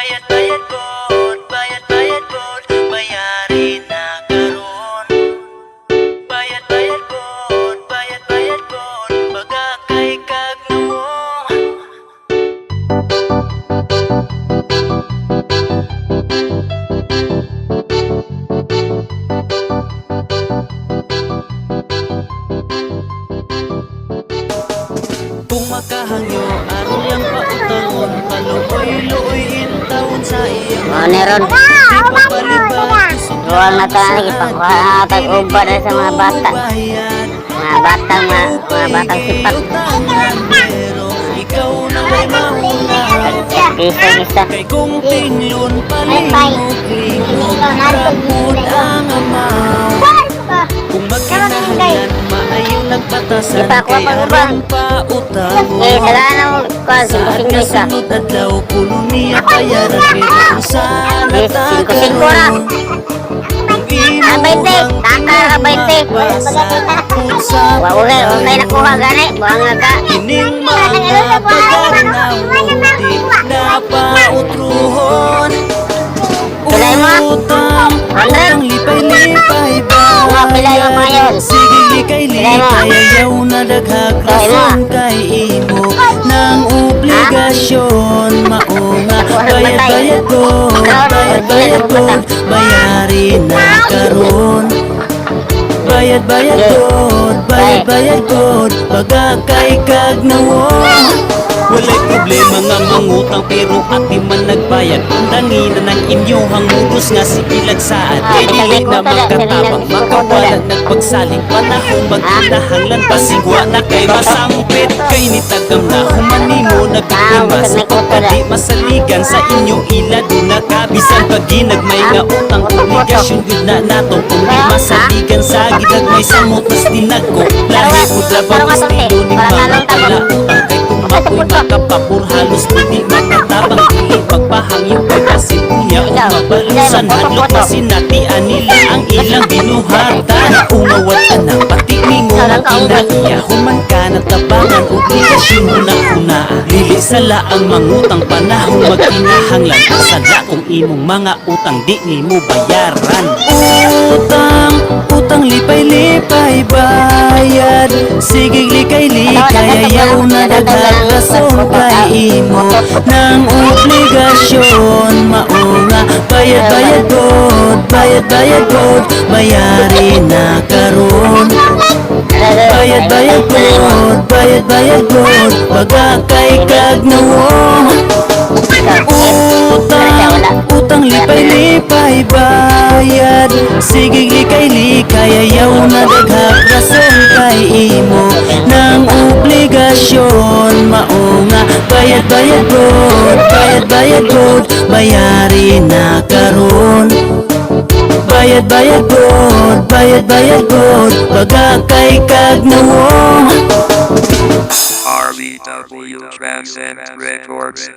Bayad-bayad pod, bayad-bayad pod, bayari na karon. Bayad-bayad pod, bayad-bayad pod, baga kay kagnawo. Kung makahangyo, aron lang pautangon, paluoy-luoy intawon sa iyang Neron. papalibad. Ruang na tayo, ipag-ubad sa mga bata. Mga batang sipat. Pero ikaw na may mauna. Kisa-kisa. Kay kung tinglon palimog, limog, rapod ang amaw. Kung magkinahanglan, maayon nagpatasan, Di pa ako kay mapag-ubad. aron pautang. Dala na mo, Saan ka 5-5 ka. sunod adlaw, puno niya bayaran, pero saan Yes, 5-5 na. Ah, 20. Taka ka 20. Okay nakuha gani. Buang ka. Ining mga pagkanaw, di na pautruhon. Pilay mo? Utang, utang lipay-lipay ba? Pilay mo pa yun. Sige likay-likay, ayaw na daghag rason kay imo ng obligasyon. Maunga, bayad-bayad ko, bayad-bayad ko, bayari na karon. Bayad-bayad ko, bayad-bayad ko, baga kay kagnawo. Walay problema nga mangutang pero ati man nagbayad. Tangi na ng inyong hangugos nga sigilag saad. Kay dili na magkatabang makawalan nagpagsaling. Panahong magkitahanglan pasigwa na kay masampit. Kay nitagam na humanimo nagkakimas. Pagkadi masaligan sa inyong ilad na kabisan paginagmay nga utang obligasyon gud na nato. Kung di masaligan sa ginagmay sa motas dinagko. Lahi po labang estilo ni mga pala utang kay ako'y makapapur halos pwede makatabang dili pagpahangyo kay kasi kuya o mabalusan hadlok masinatian nila ang ilang binuhatan. Umawat ka na pati mingo ang ilang iyahuman ka na tabangan obligasyon mo na hunaan. Dili sala ang mangutang panahong magkinahanglan sala kung imong mga utang di ni mo bayaran. Utang lipay-lipay bayad. Sige likay-likay ayaw na daghang rason kay imo ng obligasyon. Maunga, bayad-bayad god, bayad-bayad god, bayari na karon. Bayad-bayad god, bayad-bayad god, baga kay kagnawo. Utang lipay-lipay bayad. Sige likay-likay ayaw na daghang rason kay imo ng obligasyon. Maunga, bayad-bayad god, bayad-bayad god, bayari na karon. Bayad-bayad god, bayad-bayad god, baga kay kagnawo. RBW Transcend Records.